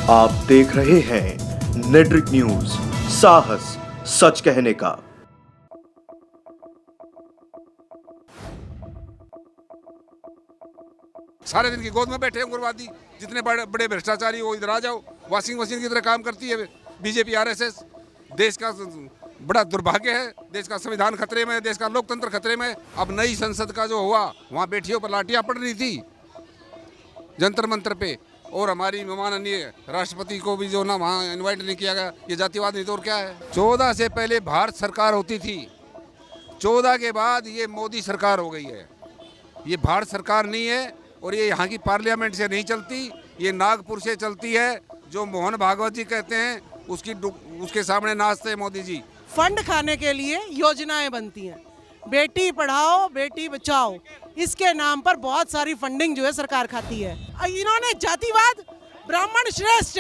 आप देख रहे हैं नेट्रिक न्यूज, साहस सच कहने का। सारे दिन की गोद में बैठे उग्रवादी, जितने बड़े बड़े भ्रष्टाचारी वो इधर आ जाओ। वॉशिंग मशीन की तरह काम करती है बीजेपी आरएसएस। देश का बड़ा दुर्भाग्य है, देश का संविधान खतरे में है, देश का लोकतंत्र खतरे में है। अब नई संसद का जो हुआ, वहाँ बेटियों पर लाठियाँ पड़ रही थी जंतर मंतर पे, और हमारी माननीय राष्ट्रपति को भी जो ना वहाँ इन्वाइट नहीं किया गया। ये जातिवाद नहीं तो और क्या है। 14 से पहले भारत सरकार होती थी, 14 के बाद ये मोदी सरकार हो गई है। ये भारत सरकार नहीं है, और ये यहाँ की पार्लियामेंट से नहीं चलती, ये नागपुर से चलती है। जो मोहन भागवत जी कहते हैं उसके सामने नाचते हैं मोदी जी। फंड खाने के लिए योजनाएं बनती हैं, बेटी पढ़ाओ बेटी बचाओ, इसके नाम पर बहुत सारी फंडिंग जो है सरकार खाती है। इन्होंने जातिवाद, ब्राह्मण श्रेष्ठ,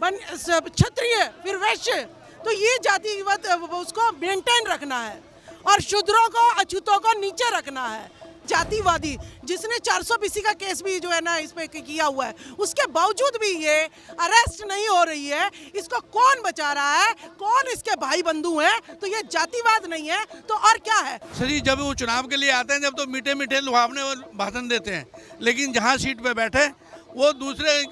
क्षत्रिय, फिर वैश्य, तो ये जातिवाद उसको मेंटेन रखना है और शूद्रों को, अछूतों को नीचे रखना है। जातिवादी जिसने 400 का केस भी जो है ना इस पे किया हुआ है, उसके बावजूद भी ये अरेस्ट नहीं हो रही है। इसको कौन बचा रहा है, कौन इसके भाई बंधु हैं? तो ये जातिवाद नहीं है तो और क्या है? सर, जब वो चुनाव के लिए आते हैं, जब तो मीठे मीठे लुभावने भाषण देते हैं, लेकिन जहाँ सीट पे बैठे वो दूसरे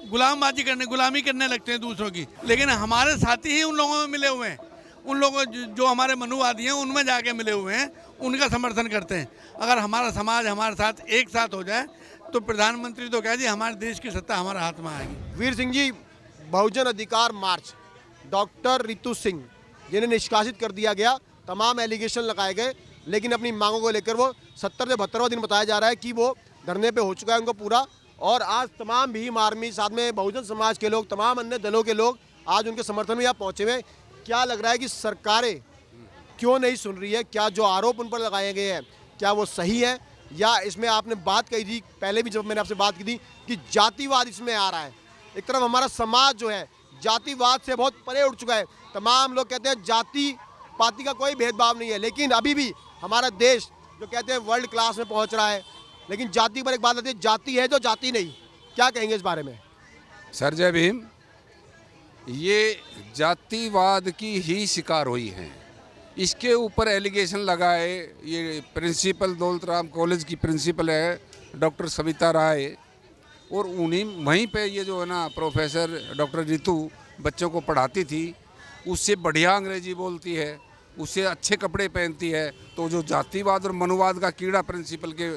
गुलामी करने लगते हैं दूसरों की। लेकिन हमारे साथी ही उन लोगों में मिले हुए हैं, उन लोगों जो हमारे मनुवादी हैं उनमें जाके मिले हुए हैं, उनका समर्थन करते हैं। अगर हमारा समाज हमारे साथ एक साथ हो जाए तो प्रधानमंत्री तो कह जी हमारे देश की सत्ता हमारे हाथ में आएगी। वीर सिंह जी, बहुजन अधिकार मार्च, डॉक्टर रितु सिंह जिन्हें निष्कासित कर दिया गया, तमाम एलिगेशन लगाए गए, लेकिन अपनी मांगों को लेकर वो 70 से 72वां दिन बताया जा रहा है कि वो धरने पे हो चुका है उनको पूरा। और आज तमाम भीम आर्मी, साथ में बहुजन समाज के लोग, तमाम अन्य दलों के लोग आज उनके समर्थन में यहाँ पहुँचे हुए। क्या लग रहा है कि सरकारें क्यों नहीं सुन रही है? क्या जो आरोप उन पर लगाए गए हैं क्या वो सही है, या इसमें आपने बात कही थी पहले भी जब मैंने आपसे बात की थी कि जातिवाद इसमें आ रहा है। एक तरफ हमारा समाज जो है जातिवाद से बहुत परे उठ चुका है। तमाम लोग कहते हैं जाति पाति का कोई भेदभाव नहीं है, लेकिन अभी भी हमारा देश जो कहते हैं वर्ल्ड क्लास में पहुंच रहा है, लेकिन जाति पर एक बात आती है, जाति है जो जाति नहीं। क्या कहेंगे इस बारे में? सर जय भीम। ये जातिवाद की ही शिकार हुई हैं। इसके ऊपर एलिगेशन लगाए ये प्रिंसिपल दौलत राम कॉलेज की प्रिंसिपल है डॉक्टर सविता राय, और उन्हीं वहीं पे ये जो है ना प्रोफेसर डॉक्टर रितु बच्चों को पढ़ाती थी, उससे बढ़िया अंग्रेजी बोलती है, उससे अच्छे कपड़े पहनती है। तो जो जातिवाद और मनुवाद का कीड़ा प्रिंसिपल के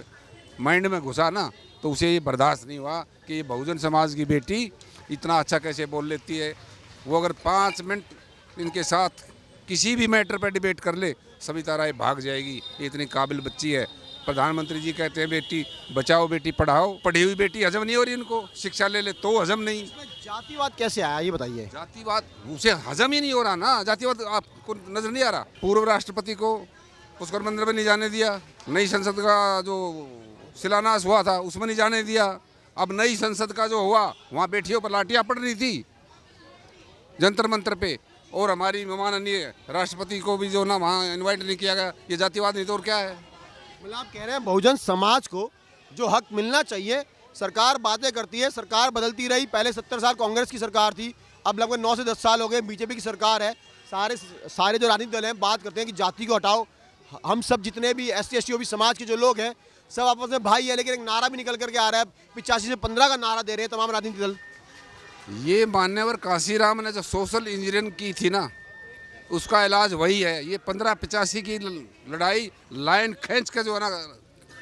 माइंड में घुसा ना, तो उसे ये बर्दाश्त नहीं हुआ कि ये बहुजन समाज की बेटी इतना अच्छा कैसे बोल लेती है। वो अगर 5 मिनट इनके साथ किसी भी मैटर पर डिबेट कर ले, सविता राय भाग जाएगी। ये इतनी काबिल बच्ची है। प्रधानमंत्री जी कहते हैं बेटी बचाओ बेटी पढ़ाओ, पढ़ी हुई बेटी हजम नहीं हो रही इनको, शिक्षा ले ले तो हजम नहीं। जातिवाद कैसे आया ये बताइए? जातिवाद उसे हजम ही नहीं हो रहा ना। जातिवाद आपको नजर नहीं आ रहा? पूर्व राष्ट्रपति को पुष्कर मंदिर में नहीं जाने दिया, नई संसद का जो शिलान्यास हुआ था उसमें नहीं जाने दिया। अब नई संसद का जो हुआ, वहाँ बेटियों पर लाठियाँ पड़ रही थी जंतर मंतर पे, और हमारी माननीय राष्ट्रपति को भी जो ना वहाँ इन्वाइट नहीं किया गया। ये जातिवाद नहीं तो और क्या है। मतलब आप कह रहे हैं बहुजन समाज को जो हक मिलना चाहिए, सरकार बातें करती है, सरकार बदलती रही। पहले 70 साल कांग्रेस की सरकार थी, अब लगभग 9 से 10 साल हो गए बीजेपी की सरकार है। सारे जो राजनीतिक दल हैं बात करते हैं कि जाति को हटाओ, हम सब जितने भी SC ST OBC समाज के जो लोग हैं सब आपस में भाई है। लेकिन एक नारा भी निकल करके आ रहा है, 85 से 15 का नारा दे रहे हैं तमाम राजनीतिक दल। ये मान्यवर काशीराम ने जो सोशल इंजीनियरिंग की थी ना, उसका इलाज वही है। ये 1585 की लड़ाई लाइन खींच के जो है ना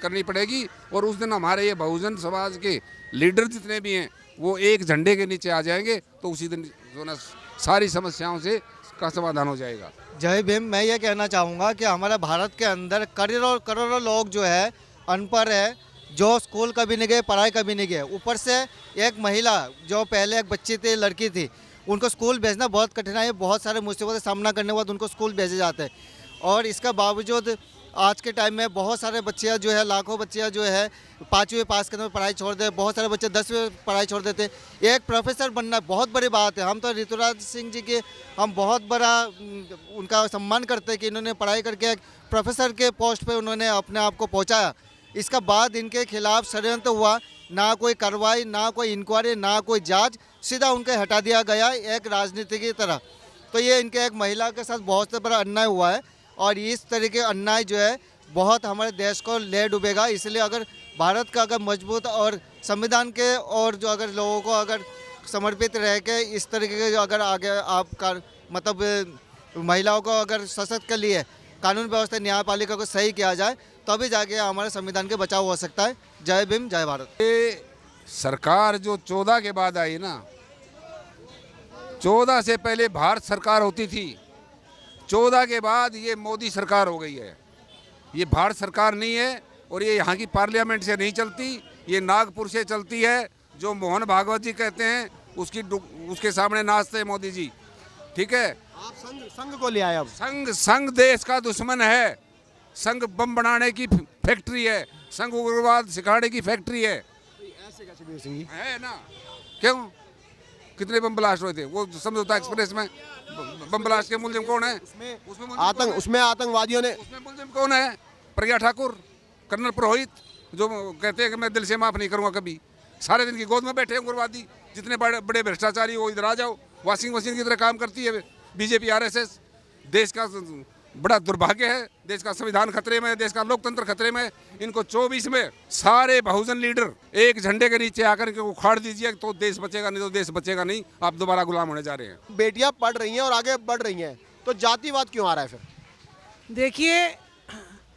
करनी पड़ेगी, और उस दिन हमारे ये बहुजन समाज के लीडर जितने भी हैं वो एक झंडे के नीचे आ जाएंगे, तो उसी दिन जो ना सारी समस्याओं से का समाधान हो जाएगा। जय भीम। मैं ये कहना चाहूँगा कि हमारे भारत के अंदर करोड़ों करोड़ों लोग जो है अनपढ़ है, जो स्कूल कभी नहीं गए, पढ़ाई कभी नहीं गए। ऊपर से एक महिला जो पहले एक बच्ची थी, लड़की थी, उनको स्कूल भेजना बहुत कठिनाई है, बहुत सारे मुसीबतों का सामना करने के बाद उनको स्कूल भेजे जाते हैं। और इसके बावजूद आज के टाइम में बहुत सारे बच्चियाँ जो है, लाखों बच्चियाँ जो है 5वीं पास करने में पढ़ाई छोड़ दे, बहुत सारे बच्चे 10वीं पढ़ाई छोड़ देते। एक प्रोफेसर बनना बहुत बड़ी बात है। हम तो ऋतुराज सिंह जी के हम बहुत बड़ा उनका सम्मान करते हैं कि इन्होंने पढ़ाई करके एक प्रोफेसर के पोस्ट पे उन्होंने अपने आप को पहुँचाया। इसका बाद इनके खिलाफ षड्यंत्र हुआ ना कोई कार्रवाई, ना कोई इंक्वायरी, ना कोई जांच, सीधा उनके हटा दिया गया एक राजनीति की तरह। तो ये इनके एक महिला के साथ बहुत से बड़ा अन्याय हुआ है और इस तरह के अन्याय जो है बहुत हमारे देश को ले डूबेगा। इसलिए अगर भारत का अगर मजबूत और संविधान के और जो अगर लोगों को अगर समर्पित रह के इस तरीके के अगर आगे आपका मतलब महिलाओं को अगर सशक्त के लिए कानून व्यवस्था न्यायपालिका को सही किया जाए तभी जाके हमारे संविधान के बचाव हो सकता है। जय भीम, जय भारत। ये सरकार जो 14 के बाद आई ना, 14 से पहले भारत सरकार होती थी, 14 के बाद ये मोदी सरकार हो गई है। ये भारत सरकार नहीं है और ये यहाँ की पार्लियामेंट से नहीं चलती, ये नागपुर से चलती है। जो मोहन भागवत जी कहते हैं उसके सामने नाचते हैं मोदी जी, ठीक है। आप संघ को ले आए अब। संघ देश का दुश्मन है। संघ बम बनाने की फैक्ट्री है, संघ उग्रवाद सिखाने की फैक्ट्री है। ऐसे कैसे भी सिंह जी? है ना, क्यों? कितने बम ब्लास्ट हुए थे? वो समझौता एक्सप्रेस में बम ब्लास्ट के मुलजिम कौन है? उसमें आतंकवादियों ने, उसमें मुलजिम कौन है? प्रज्ञा ठाकुर, कर्नल पुरोहित, जो कहते हैं कि मैं दिल से माफ नहीं करूंगा कभी। सारे दिन की गोद में बैठे हैं उग्रवादी। जितने बड़े भ्रष्टाचारी वो इधर आ जाओ। वॉशिंग मशीन की तरह काम करती है बीजेपी आरएसएस। देश का बड़ा दुर्भाग्य है, देश का संविधान खतरे में है, देश का लोकतंत्र खतरे में है। इनको 24 में सारे बहुजन लीडर एक झंडे के नीचे आकर के उखाड़ दीजिए तो देश बचेगा, नहीं तो देश बचेगा नहीं। आप दोबारा गुलाम होने जा रहे हैं। बेटियां पढ़ रही हैं और आगे बढ़ रही हैं, तो जातिवाद क्यों आ रहा है फिर? देखिए,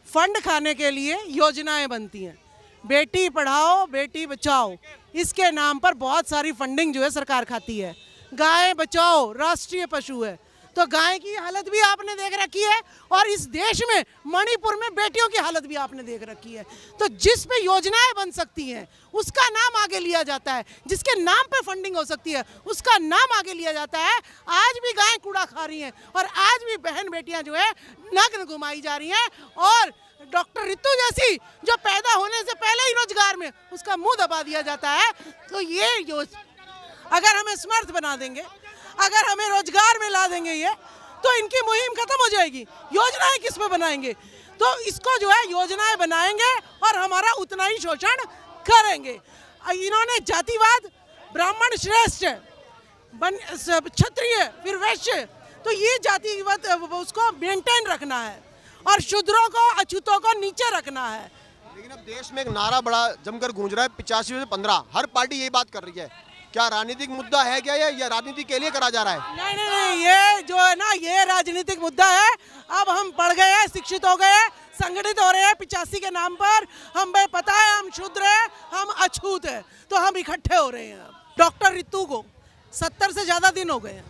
फंड खाने के लिए योजनाएं बनती हैं। बेटी पढ़ाओ बेटी बचाओ, इसके नाम पर बहुत सारी फंडिंग जो है सरकार खाती है। गाय बचाओ राष्ट्रीय पशु है, तो गाय की हालत भी आपने देख रखी है और इस देश में मणिपुर में बेटियों की हालत भी आपने देख रखी है। तो जिस पे योजनाएं बन सकती हैं उसका नाम आगे लिया जाता है, जिसके नाम पे फंडिंग हो सकती है उसका नाम आगे लिया जाता है। आज भी गाय कूड़ा खा रही हैं और आज भी बहन बेटियां जो है नग्न घुमाई जा रही हैं। और डॉक्टर रितु जैसी जो पैदा होने से पहले ही रोजगार में उसका मुंह दबा दिया जाता है। तो ये अगर हमें समर्थ बना देंगे, अगर हमें रोजगार में ला देंगे ये, तो इनकी मुहिम खत्म हो जाएगी। योजनाएं किस पे बनाएंगे? तो इसको जो है योजनाएं बनाएंगे और हमारा उतना ही शोषण करेंगे। इन्होंने जातिवाद, ब्राह्मण श्रेष्ठ, क्षत्रिय, फिर वैश्य, तो ये जातिवाद उसको मेंटेन रखना है और शूद्रों को, अछूतों को नीचे रखना है। लेकिन अब देश में एक नारा बड़ा जमकर गूंज रहा है, 85 में से 15, हर पार्टी यही बात कर रही है। क्या राजनीतिक मुद्दा है क्या ये, या राजनीति के लिए करा जा रहा है? नहीं नहीं नहीं, ये जो है ना ये राजनीतिक मुद्दा है। अब हम पढ़ गए हैं, शिक्षित हो गए, संगठित हो रहे हैं 85 के नाम पर। हमें पता है हम शूद्र हैं, हम अछूत हैं, तो हम इकट्ठे हो रहे हैं। डॉक्टर रितु को 70 से ज़्यादा दिन हो गए हैं,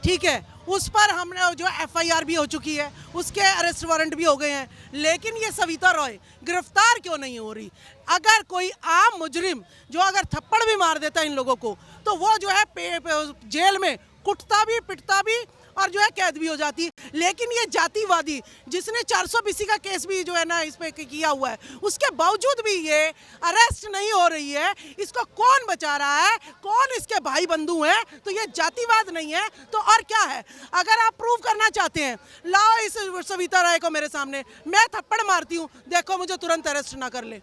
ठीक है। उस पर हमने जो FIR भी हो चुकी है, उसके अरेस्ट वारंट भी हो गए हैं, लेकिन ये सविता रॉय गिरफ्तार क्यों नहीं हो रही? अगर कोई आम मुजरिम जो अगर थप्पड़ भी मार देता है इन लोगों को, तो वो जो है जेल में कुटता भी, पिटता भी और जो है कैद भी हो जाती। लेकिन ये जातिवादी जिसने 420 का केस भी जो है ना इस पे किया हुआ है, उसके बावजूद भी ये अरेस्ट नहीं हो रही है। इसको कौन बचा रहा है? कौन इसके भाई बंधु हैं? तो ये जातिवाद नहीं है तो और क्या है? अगर आप प्रूव करना चाहते हैं, लाओ इस सविता राय को मेरे सामने, मैं थप्पड़ मारती हूँ, देखो मुझे तुरंत अरेस्ट ना कर ले,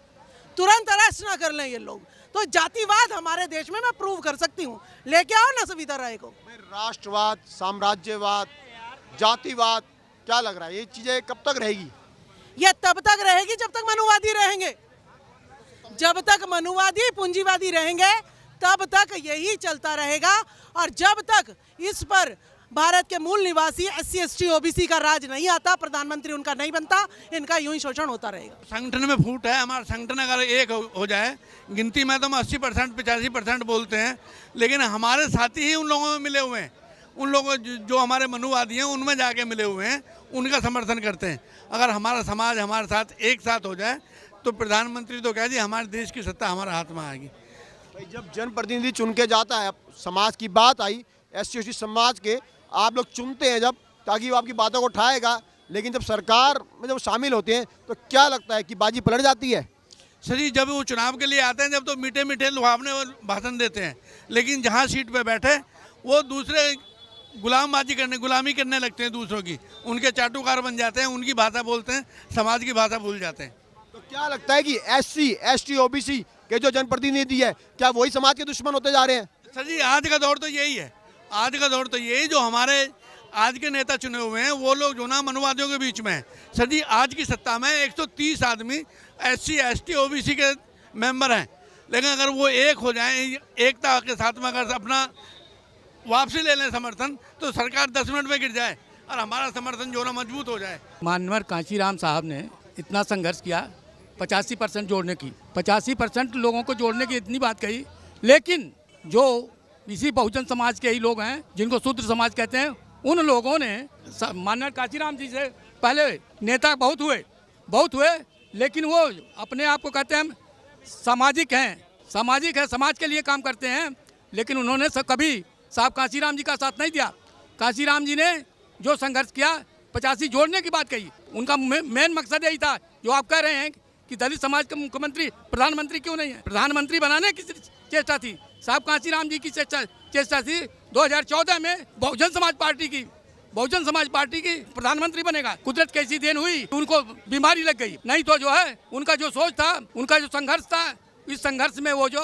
तुरंत अरेस्ट ना कर लें ये लोग। तो जातिवाद हमारे देश में मैं प्रूव कर सकती हूँ, लेके आओ ना सविता राय को। राष्ट्रवाद, साम्राज्यवाद, जातिवाद, क्या लग रहा है ये चीजें कब तक रहेगी? ये तब तक रहेगी जब तक मनुवादी रहेंगे। जब तक मनुवादी पूंजीवादी रहेंगे तब तक यही चलता रहेगा। और जब तक इस पर भारत के मूल निवासी SC ST OBC का राज नहीं आता, प्रधानमंत्री उनका नहीं बनता, इनका यूं ही शोषण होता रहेगा। संगठन में फूट है। हमारा संगठन अगर एक हो जाए, गिनती में तो हम 80% 85% बोलते हैं, लेकिन हमारे साथी ही उन लोगों में मिले हुए हैं। उन लोगों जो हमारे मनुवादी हैं उनमें जाके मिले हुए हैं, उनका समर्थन करते हैं। अगर हमारा समाज हमारे साथ एक साथ हो जाए तो प्रधानमंत्री तो कह जी हमारे देश की सत्ता हमारे हाथ में आएगी। भाई जब जनप्रतिनिधि चुन के जाता है, समाज की बात आई, SC ST समाज के आप लोग चुनते हैं जब, ताकि वो आपकी बातों को उठाएगा, लेकिन जब सरकार में जब शामिल होते हैं तो क्या लगता है कि बाजी पलट जाती है? सर जी, जब वो चुनाव के लिए आते हैं जब तो मीठे मीठे लुभावने भाषण देते हैं, लेकिन जहाँ सीट पे बैठे वो दूसरे गुलामी करने लगते हैं दूसरों की। उनके चाटुकार बन जाते हैं, उनकी भाषा बोलते हैं, समाज की भाषा भूल जाते हैं। तो क्या लगता है कि SC ST OBC के जो जनप्रतिनिधि है, क्या वही समाज के दुश्मन होते जा रहे हैं? सर जी आज का दौर तो यही है, आज का दौर तो यही, जो हमारे आज के नेता चुने हुए हैं वो लोग जो ना मनुवादियों के बीच में हैं। सर जी आज की सत्ता में 130 आदमी SC ST OBC के मेंबर हैं, लेकिन अगर वो एक हो जाएं, एकता के साथ में अगर अपना वापसी ले लें समर्थन, तो सरकार 10 मिनट में गिर जाए और हमारा समर्थन जो ना मजबूत हो जाए। मानवर कांशीराम साहब ने इतना संघर्ष किया 85% जोड़ने की, 85% लोगों को जोड़ने की इतनी बात कही, लेकिन जो इसी बहुजन समाज के ही लोग हैं जिनको शूद्र समाज कहते हैं, उन लोगों ने मानवर कांशीराम जी से पहले नेता बहुत हुए, लेकिन वो अपने आप को कहते हैं सामाजिक है, समाज के लिए काम करते हैं, लेकिन उन्होंने कभी साहब कांशीराम जी का साथ नहीं दिया। कांशीराम जी ने जो संघर्ष किया 85 जोड़ने की बात कही, उनका मेन मकसद यही था जो आप कह रहे हैं कि दलित समाज का मुख्यमंत्री प्रधानमंत्री क्यों नहीं है। प्रधानमंत्री बनाने की चेष्टा थी, साहब कांशीराम जी की चेष्टा थी 2014 में बहुजन समाज पार्टी की प्रधानमंत्री बनेगा। कुदरत कैसी देन हुई, उनको बीमारी लग गई, नहीं तो जो है उनका जो सोच था, उनका जो संघर्ष था, इस संघर्ष में वो जो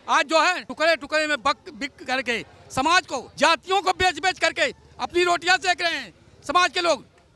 आज जो है टुकड़े में बिक करके समाज को, जातियों को बेच करके अपनी रोटियां सेक रहे हैं समाज के लोग।